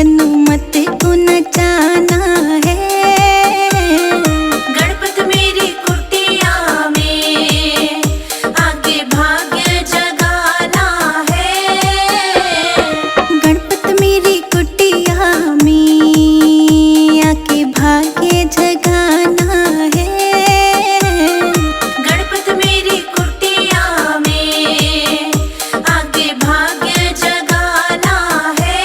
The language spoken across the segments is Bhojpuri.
हनुमत को नचाना है। गणपत मेरी कुटिया में आके भाग्य जगाना है। गणपत मेरी कुटिया में आके भाग्य जगाना है। गणपत मेरी कुटिया में आके भाग्य जगाना है।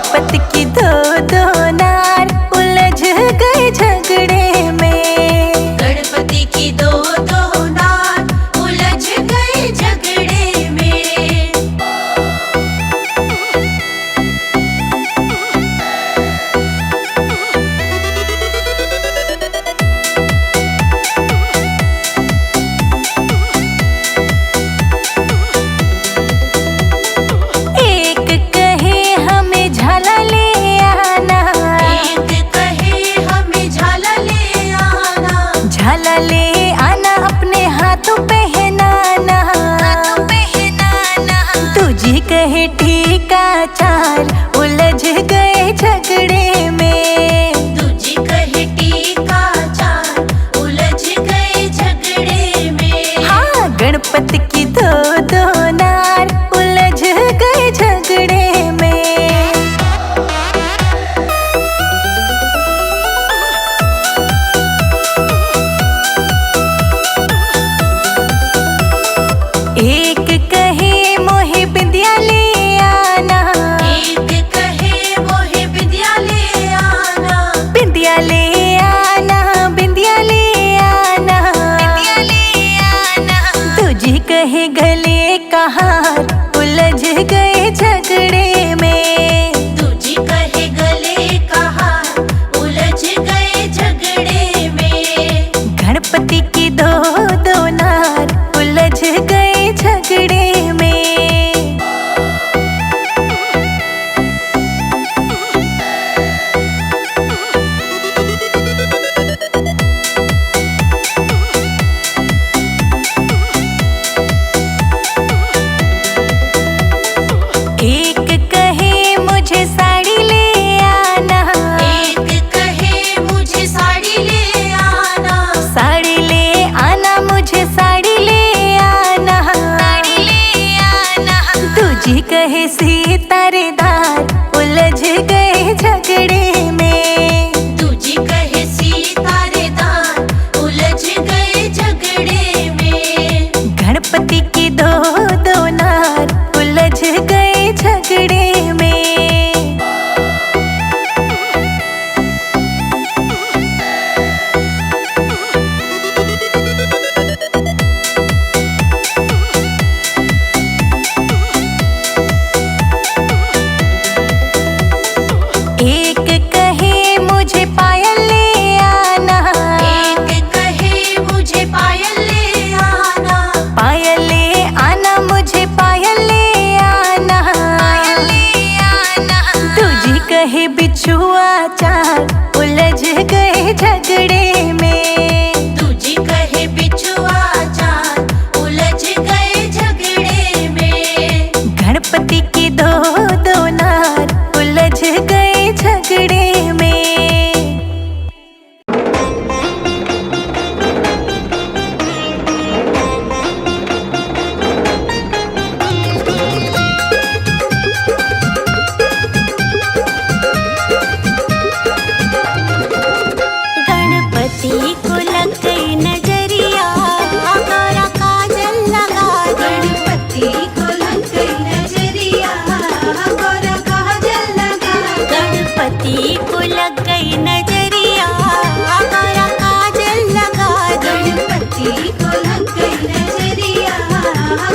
गणपति की दो दो नार उलझ गए झगड़े में। गणपति की दो दो नार उलझ गए झगड़े में। एक कहे हमें झाला ले आना, एक कहे हमें झाला ले आना, झाला ले आना अपने हाथों पहनाना, हाथों पहनाना। तुझी कहे ठीका चार उलझ गए झगड़े में। तुझी कहे टीका चार उलझ गए झगड़े में। हाँ गणपति की दो दो नार उलझ गए झगड़े में। एक कहे मोहे बिंदिया ले आना, एक कहे मोहे बिंदिया ले आना, बिंदिया ले आना, बिंदिया ले आना, बिंदिया ले आना। तुझी कहे गले का हार उलझ गए झगड़े में। तुझी कहे गले का हार उलझ गए झगड़े में। गणपति की दो दो नार उलझ गए झगड़े में। एक कहे मुझे साड़ी ले आना, एक कहे मुझे साड़ी ले आना, साड़ी ले आना, मुझे साड़ी ले आना, साड़ी ले आना। तुझी कहे सितारेदार उलझ गए झगड़े में। तुझी कहे सितारेदार उलझ गए झगड़े में। गणपति की दो दो नार उलझ गए झगड़े में। एक कहे मुझे पायल ले आना, एक कहे मुझे पायल ले आना, पायल ले आना, मुझे पायल ले आना, पायल ले आना। तुझी कहे बिछुआ चार उलझ गए झगड़े में। तुझी कहे बिछुआ चार उलझ गए झगड़े में। गणपति की दो दो नार उलझ गए झगड़े में। गणपति को लग गई नजरिया, गौरा काजल लगा दो। गणपति को लग गई नजरिया, गौरा काजल लगा दो। गणपति को लग गई नजरिया, गौरा काजल लगा दो। गणपति को लग गई नजरिया,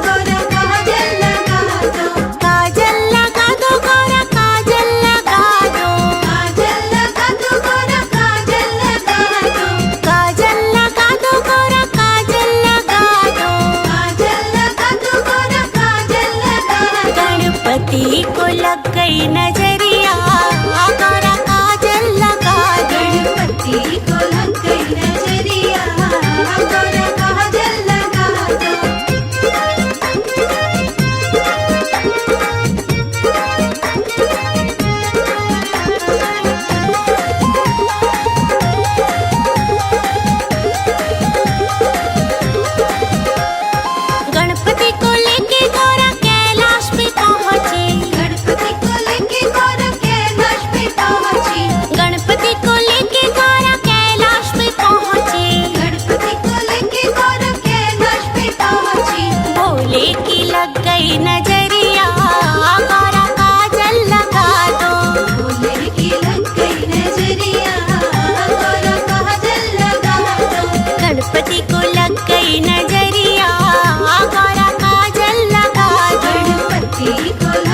गौरा काजल लगा दो। काजल लगा दो गौरा काजल लगा दो। काजल लगा दो गौरा काजल लगा दो। काजल लगा दो गौरा काजल लगा दो। काजल लगा दो गौरा काजल लगा दो। गणपति को लग गई नजरिया, गौरा काजल लगा दो। गणपति को लग गई नजरिया, गौरा काजल लगा दो। गणपति को लेके गौरा कैलाश पे पहुंचे। गणपति को लेके को